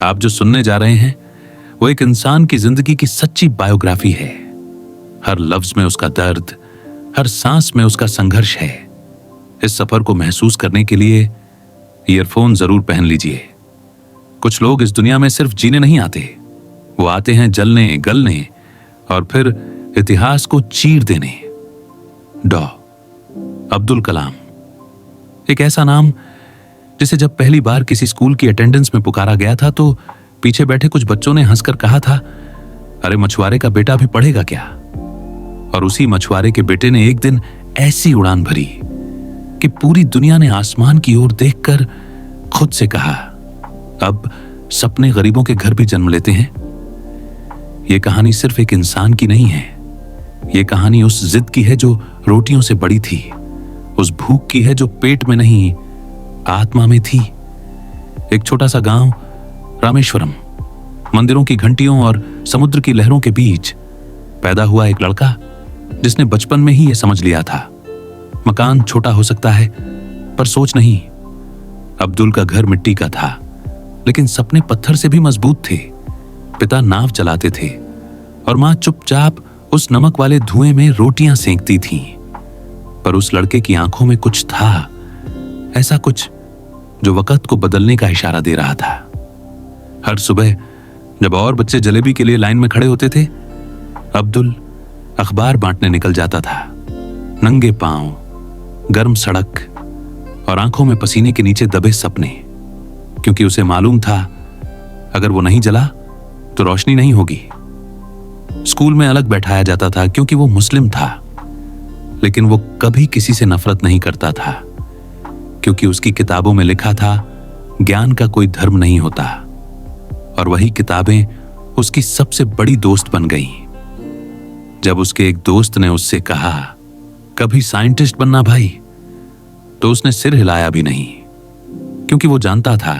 आप जो सुनने जा रहे हैं वो एक इंसान की जिंदगी की सच्ची बायोग्राफी है। हर लफ्ज में उसका दर्द, हर सांस में उसका संघर्ष है। इस सफर को महसूस करने के लिए ईयरफोन जरूर पहन लीजिए। कुछ लोग इस दुनिया में सिर्फ जीने नहीं आते, वो आते हैं जलने, गलने और फिर इतिहास को चीर देने। डॉ अब्दुल कलाम, एक ऐसा नाम जिसे जब पहली बार किसी स्कूल की अटेंडेंस में पुकारा गया था तो पीछे बैठे कुछ बच्चों ने हंसकर कहा था, अरे मछुआरे का बेटा भी पढ़ेगा क्या? और उसी मछुआरे के बेटे ने एक दिन ऐसी उड़ान भरी कि पूरी दुनिया ने आसमान की ओर देखकर खुद से कहा, अब सपने गरीबों के घर भी जन्म लेते हैं। यह कहानी सिर्फ एक इंसान की नहीं है, यह कहानी उस जिद की है जो रोटियों से बड़ी थी, उस भूख की है जो पेट में नहीं आत्मा में थी। एक छोटा सा गांव रामेश्वरम, मंदिरों की घंटियों और समुद्र की लहरों के बीच पैदा हुआ एक लड़का जिसने बचपन में ही यह समझ लिया था, मकान छोटा हो सकता है पर सोच नहीं। अब्दुल का घर मिट्टी का था लेकिन सपने पत्थर से भी मजबूत थे। पिता नाव चलाते थे और मां चुपचाप उस नमक वाले धुएं में रोटियां सेंकती थीं। पर उस लड़के की आंखों में कुछ था, ऐसा कुछ जो वक्त को बदलने का इशारा दे रहा था। हर सुबह जब और बच्चे जलेबी के लिए लाइन में खड़े होते थे, अब्दुल अखबार बांटने निकल जाता था। नंगे पांव, गर्म सड़क और आंखों में पसीने के नीचे दबे सपने, क्योंकि उसे मालूम था अगर वो नहीं जला तो रोशनी नहीं होगी। स्कूल में अलग बैठाया जाता था क्योंकि वो मुस्लिम था, लेकिन वो कभी किसी से नफरत नहीं करता था क्योंकि उसकी किताबों में लिखा था ज्ञान का कोई धर्म नहीं होता। और वही किताबें उसकी सबसे बड़ी दोस्त बन गईं। जब उसके एक दोस्त ने उससे कहा, कभी साइंटिस्ट बनना भाई, तो उसने सिर हिलाया भी नहीं, क्योंकि वो जानता था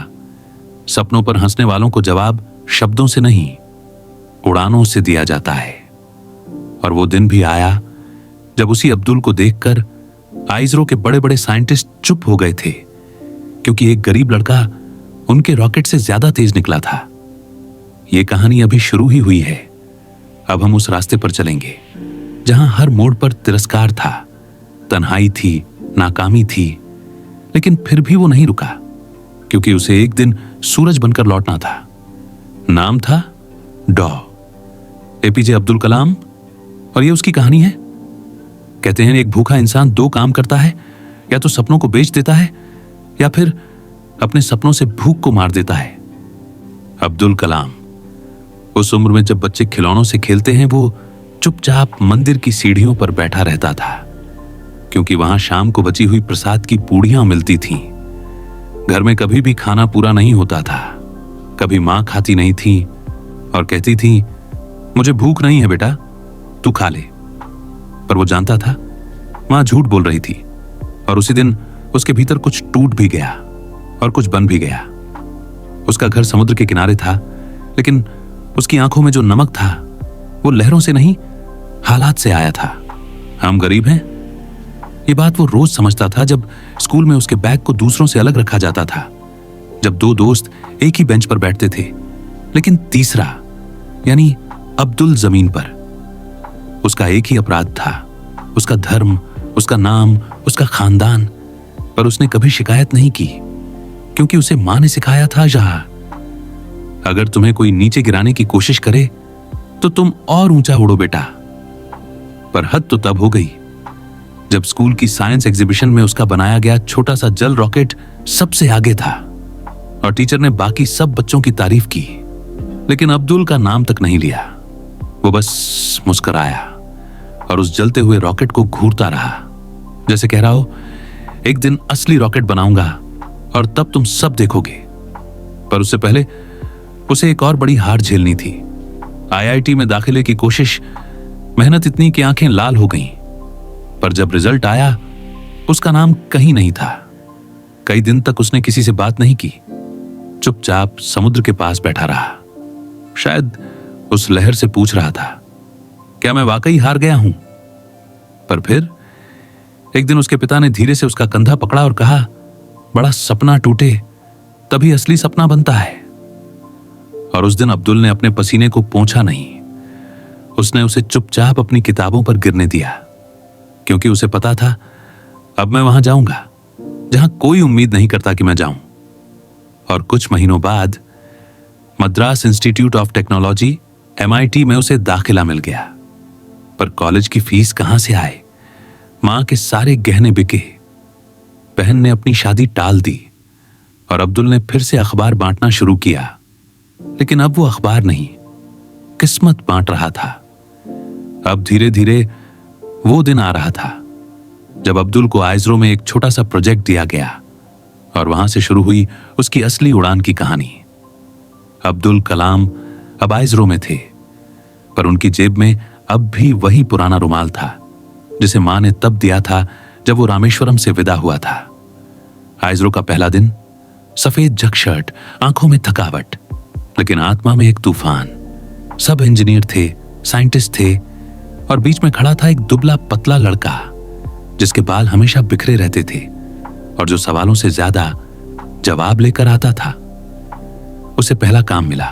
सपनों पर हंसने वालों को जवाब शब्दों से नहीं, उड़ानों से दिया जाता है। और वो दिन भी आया जब उसी अब्दुल को देखकर आइजरो के बड़े बड़े साइंटिस्ट चुप हो गए थे, क्योंकि एक गरीब लड़का उनके रॉकेट से ज्यादा तेज निकला था। यह कहानी अभी शुरू ही हुई है। अब हम उस रास्ते पर चलेंगे जहां हर मोड़ पर तिरस्कार था, तन्हाई थी, नाकामी थी, लेकिन फिर भी वो नहीं रुका, क्योंकि उसे एक दिन सूरज बनकर लौटना था। नाम था डॉ एपीजे अब्दुल कलाम, और ये उसकी कहानी है। कहते हैं एक भूखा इंसान दो काम करता है, या तो सपनों को बेच देता है या फिर अपने सपनों से भूख को मार देता है। अब्दुल कलाम उस उम्र में जब बच्चे खिलौनों से खेलते हैं, वो चुपचाप मंदिर की सीढ़ियों पर बैठा रहता था, क्योंकि वहां शाम को बची हुई प्रसाद की पूड़ियां मिलती थीं। घर में कभी भी खाना पूरा नहीं होता था, कभी मां खाती नहीं थी और कहती थी, मुझे भूख नहीं है बेटा, तू खा ले। पर वो जानता था मां झूठ बोल रही थी, और उसी दिन उसके भीतर कुछ टूट भी गया और कुछ बन भी गया। उसका घर समुद्र के किनारे था, लेकिन उसकी आंखों में जो नमक था वो लहरों से नहीं, हालात से आया था। हम गरीब हैं, ये बात वो रोज समझता था जब स्कूल में उसके बैग को दूसरों से अलग रखा जाता था, जब दो दोस्त एक ही बेंच पर बैठते थे, लेकिन तीसरा यानी अब्दुल जमीन पर। उसका एक ही अपराध था, उसका धर्म, उसका नाम, उसका खानदान, पर उसने कभी शिकायत नहीं की, क्योंकि उसे मां ने सिखाया था, जहां अगर तुम्हें कोई नीचे गिराने की कोशिश करे तो तुम और ऊंचा उड़ो बेटा। पर हद तो तब हो गई जब स्कूल की साइंस एग्जीबिशन में उसका बनाया गया छोटा सा जल रॉकेट सबसे आगे था, और टीचर ने बाकी सब बच्चों की तारीफ की, लेकिन अब्दुल का नाम तक नहीं लिया। वो बस मुस्कुराया और उस जलते हुए रॉकेट को घूरता रहा, जैसे कह रहा हो, एक दिन असली रॉकेट बनाऊंगा और तब तुम सब देखोगे। पर उससे पहले उसे एक और बड़ी हार झेलनी थी। आईआईटी में दाखिले की कोशिश, मेहनत इतनी कि आंखें लाल हो गईं, पर जब रिजल्ट आया उसका नाम कहीं नहीं था। कई दिन तक उसने किसी से बात नहीं की, चुपचाप समुद्र के पास बैठा रहा। शायद उस लहर से पूछ रहा था, क्या मैं वाकई हार गया हूं? पर फिर एक दिन उसके पिता ने धीरे से उसका कंधा पकड़ा और कहा, बड़ा सपना टूटे तभी असली सपना बनता है। और उस दिन अब्दुल ने अपने पसीने को पोंछा नहीं। उसने उसे चुपचाप अपनी किताबों पर गिरने दिया, क्योंकि उसे पता था अब मैं वहां जाऊंगा जहां कोई उम्मीद नहीं करता कि मैं जाऊं। और कुछ महीनों बाद Madras institute of technology MIT में उसे दाखिला मिल गया। पर कॉलेज की फीस कहां से आए? मां के सारे गहने बिके, बहन ने अपनी शादी टाल दी और अब्दुल ने फिर से अखबार बांटना शुरू किया। लेकिन अब वो अखबार नहीं, किस्मत बांट रहा था। अब धीरे धीरे वो दिन आ रहा था जब अब्दुल को आइजरो में एक छोटा सा प्रोजेक्ट दिया गया और वहां से शुरू हुई उसकी असली उड़ान की कहानी। अब्दुल कलाम अब आइजरो में थे, पर उनकी जेब में अब भी वही पुराना रुमाल था जिसे मां ने तब दिया था जब वो रामेश्वरम से विदा हुआ था। आइजरो का पहला दिन, सफेद जग शर्ट, आंखों में थकावट, लेकिन आत्मा में एक तूफान। सब इंजीनियर थे, साइंटिस्ट थे, और बीच में खड़ा था एक दुबला पतला लड़का जिसके बाल हमेशा बिखरे रहते थे और जो सवालों से ज्यादा जवाब लेकर आता था। उसे पहला काम मिला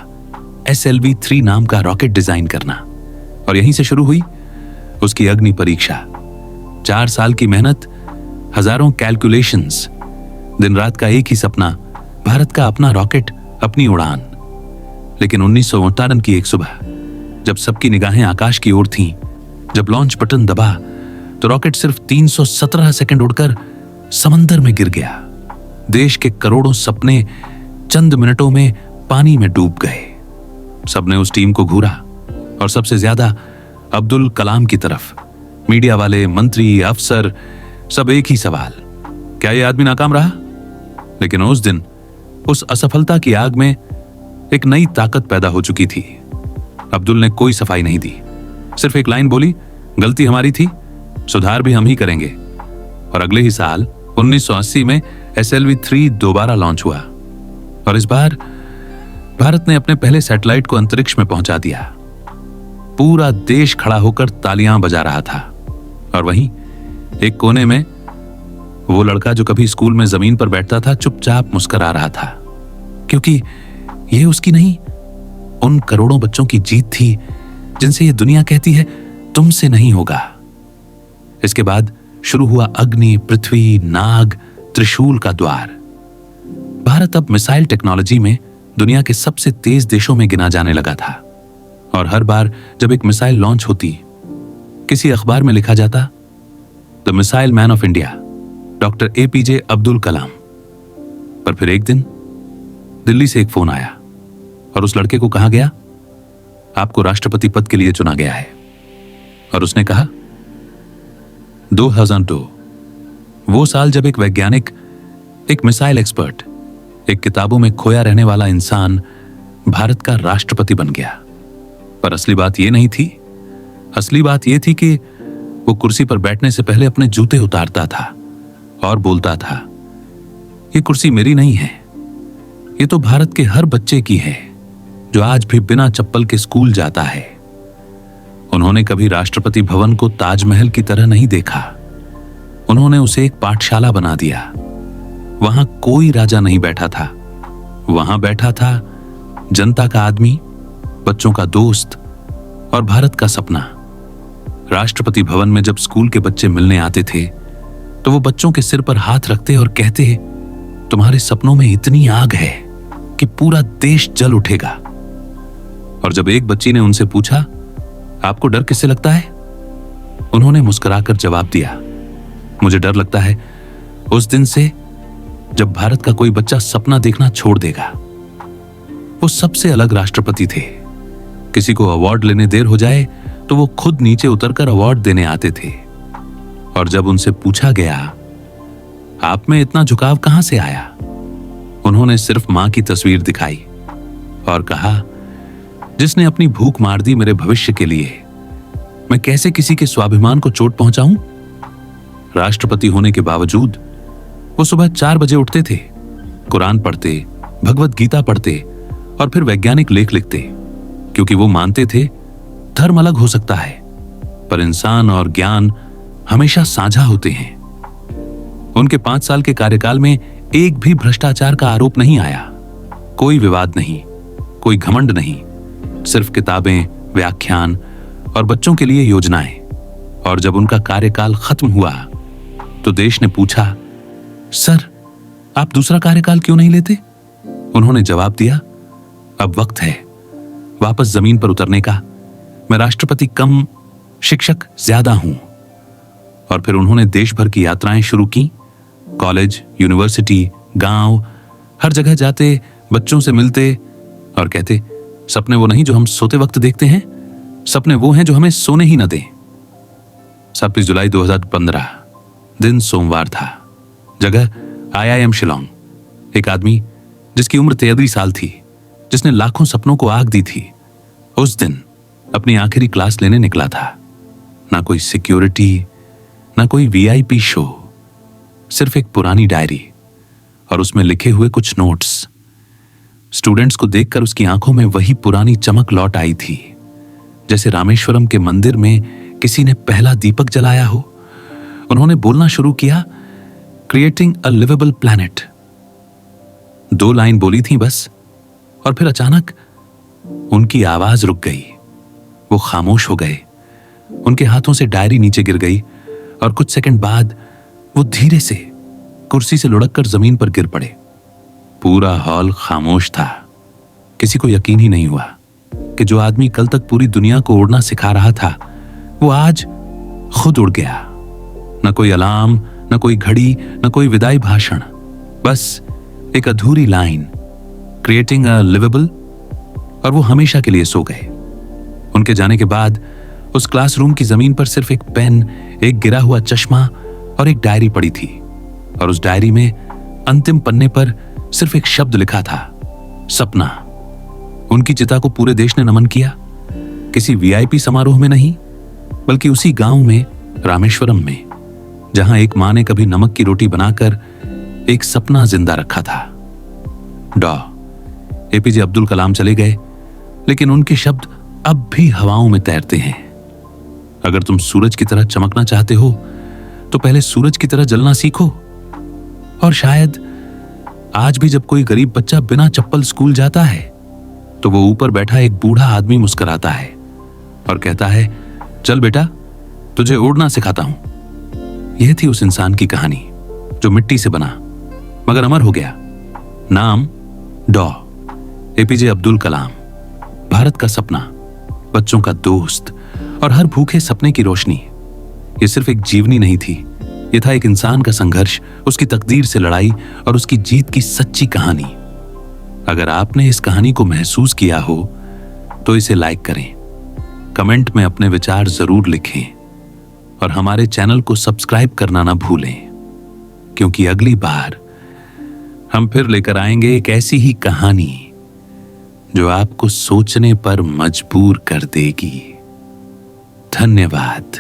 SLV-3 नाम का रॉकेट डिजाइन करना, और यहीं से शुरू हुई उसकी अग्नि परीक्षा। 4 साल की मेहनत, हजारों कैलकुलेशंस, दिन रात का एक ही सपना, भारत का अपना रॉकेट, अपनी उड़ान। लेकिन 1958 की एक सुबह जब सबकी निगाहें आकाश की ओर थीं, जब लॉन्च बटन दबा तो रॉकेट सिर्फ 317 सेकंड उड़कर समंदर में गिर गया। देश के करोड़ों सपने चंद मिनटों में पानी में डूब गए। सबने उस टीम को घूरा और सबसे ज्यादा अब्दुल कलाम की तरफ। मीडिया वाले, मंत्री, अफसर, सब एक ही सवाल, क्या यह आदमी नाकाम रहा? लेकिन उस दिन उस असफलता की आग में एक नई ताकत पैदा हो चुकी थी। अब्दुल ने कोई सफाई नहीं दी, सिर्फ एक लाइन बोली, गलती हमारी थी, सुधार भी हम ही करेंगे। और अगले ही साल 1980 में SLV-3 दोबारा लॉन्च हुआ और इस बार भारत ने अपने पहले सैटेलाइट को अंतरिक्ष में पहुंचा दिया। पूरा देश खड़ा होकर तालियां बजा रहा था और वहीं एक कोने में वो लड़का जो कभी स्कूल में जमीन पर बैठता था चुपचाप मुस्कुरा रहा था, क्योंकि ये उसकी नहीं, उन करोड़ों बच्चों की जीत थी जिनसे ये दुनिया कहती है तुमसे नहीं होगा। इसके बाद शुरू हुआ अग्नि, पृथ्वी, नाग, त्रिशूल का द्वार। भारत अब मिसाइल टेक्नोलॉजी में दुनिया के सबसे तेज देशों में गिना जाने लगा था और हर बार जब एक मिसाइल लॉन्च होती, किसी अखबार में लिखा जाता, the missile man of India, doctor APJ Abdul Kalam. पर फिर एक दिन दिल्ली से एक फोन आया और उस लड़के को कहा गया, आपको राष्ट्रपति पद के लिए चुना गया है। और उसने कहा 2002, वो साल जब एक वैज्ञानिक, एक मिसाइल एक्सपर्ट, एक किताबों में खोया रहने वाला इंसान भारत का राष्ट्रपति बन गया। पर असली बात यह नहीं थी। असली बात यह थी कि वो कुर्सी पर बैठने से पहले अपने जूते उतारता था और बोलता था, ये कुर्सी मेरी नहीं है, ये तो भारत के हर बच्चे की है जो आज भी बिना चप्पल के स्कूल जाता है। उन्होंने कभी राष्ट्रपति भवन को ताजमहल की तरह नहीं देखा, उन्होंने उसे एक पाठशाला बना दिया। वहां कोई राजा नहीं बैठा था, वहां बैठा था जनता का आदमी, बच्चों का दोस्त और भारत का सपना। राष्ट्रपति भवन में जब स्कूल के बच्चे मिलने आते थे तो वो बच्चों के सिर पर हाथ रखते और कहते, तुम्हारे सपनों में इतनी आग है कि पूरा देश जल उठेगा। और जब एक बच्ची ने उनसे पूछा, आपको डर किससे लगता है? उन्होंने मुस्कुराकर जवाब दिया, मुझे डर लगता है उस दिन से जब भारत का कोई बच्चा सपना देखना छोड़ देगा। वो सबसे अलग राष्ट्रपति थे। किसी को अवार्ड लेने देर हो जाए तो वो खुद नीचे उतरकर अवार्ड देने आते थे। और जब उनसे पूछा गया, आप में इतना झुकाव कहां से आया, उन्होंने सिर्फ मां की तस्वीर दिखाई और कहा, जिसने अपनी भूख मार दी मेरे भविष्य के लिए, मैं कैसे किसी के स्वाभिमान को चोट पहुंचाऊं? राष्ट्रपति होने के बावजूद वो सुबह 4 बजे उठते थे, कुरान पढ़ते, भगवत गीता पढ़ते और फिर वैज्ञानिक लेख लिखते, क्योंकि वो मानते थे धर्म अलग हो सकता है पर इंसान और ज्ञान हमेशा साझा होते हैं। उनके 5 साल के कार्यकाल में एक भी भ्रष्टाचार का आरोप नहीं आया, कोई विवाद नहीं, कोई घमंड नहीं, सिर्फ किताबें, व्याख्यान और बच्चों के लिए योजनाएं। और जब उनका कार्यकाल खत्म हुआ तो देश ने पूछा, सर आप दूसरा कार्यकाल क्यों नहीं लेते? उन्होंने जवाब दिया, अब वक्त है वापस जमीन पर उतरने का। मैं राष्ट्रपति कम, शिक्षक ज्यादा हूं। और फिर उन्होंने देश भर की यात्राएं शुरू की। कॉलेज, यूनिवर्सिटी, गांव, हर जगह जाते, बच्चों से मिलते और कहते, सपने वो नहीं जो हम सोते वक्त देखते हैं, सपने वो हैं जो हमें सोने ही न दें। 26 जुलाई 2015, दिन सोमवार था। जगह IIM शिलोंग। एक आदमी जिसकी उम्र 33 साल थी, जिसने लाखों सपनों को आग दी थी, उस दिन अपनी आखिरी क्लास लेने निकला था। ना कोई सिक्योरिटी, ना कोई VIP शो, सिर्फ एक पुरानी डायरी और उसमें लिखे हुए कुछ नोट्स। स्टूडेंट्स को देखकर उसकी आंखों में वही पुरानी चमक लौट आई थी, जैसे रामेश्वरम के मंदिर में किसी ने पहला दीपक जलाया हो। उन्होंने बोलना शुरू किया, creating a livable planet. 2 line बोली थी बस, और फिर अचानक उनकी आवाज रुक गई। वो खामोश हो गए। उनके हाथों से डायरी नीचे गिर गई और कुछ सेकंड बाद वो धीरे से कुर्सी से लुढ़क कर जमीन पर गिर पड़े। पूरा हॉल खामोश था। किसी को यकीन ही नहीं हुआ कि जो आदमी कल तक पूरी दुनिया को उड़ना सिखा रहा था, वो आज खुद उड़ गया। न कोई अलार्म, न कोई घड़ी, न कोई विदाई भाषण, बस एक अधूरी लाइन, क्रिएटिंग अ लिवेबल, और वो हमेशा के लिए सो गए। उनके जाने के बाद उस क्लासरूम की जमीन पर सिर्फ एक पेन, एक गिरा हुआ चश्मा और एक डायरी पड़ी थी। और उस डायरी में अंतिम पन्ने पर सिर्फ एक शब्द लिखा था, सपना। उनकी चिता को पूरे देश ने नमन किया। किसी VIP समारोह में नहीं, बल्कि उसी गांव में, रामेश्वरम में, जहां एक मां ने कभी नमक की रोटी बनाकर एक सपना जिंदा रखा था। डॉ APJ अब्दुल कलाम चले गए, लेकिन उनके शब्द अब भी हवाओं में तैरते हैं। अगर तुम सूरज की तरह चमकना चाहते हो तो पहले सूरज की तरह जलना सीखो। और शायद आज भी जब कोई गरीब बच्चा बिना चप्पल स्कूल जाता है तो वो ऊपर बैठा एक बूढ़ा आदमी मुस्कुराता है और कहता है, चल बेटा तुझे उड़ना सिखाता हूं। यह थी उस इंसान की कहानी जो मिट्टी से बना मगर अमर हो गया। नाम डॉ APJ अब्दुल कलाम। भारत का सपना, बच्चों का दोस्त और हर भूखे सपने की रोशनी। ये सिर्फ एक जीवनी नहीं थी, ये था एक इंसान का संघर्ष, उसकी तकदीर से लड़ाई और उसकी जीत की सच्ची कहानी। अगर आपने इस कहानी को महसूस किया हो तो इसे लाइक करें, कमेंट में अपने विचार जरूर लिखें और हमारे चैनल को सब्सक्राइब करना ना भूलें, क्योंकि अगली बार हम फिर लेकर आएंगे एक ऐसी ही कहानी जो आपको सोचने पर मजबूर कर देगी। धन्यवाद।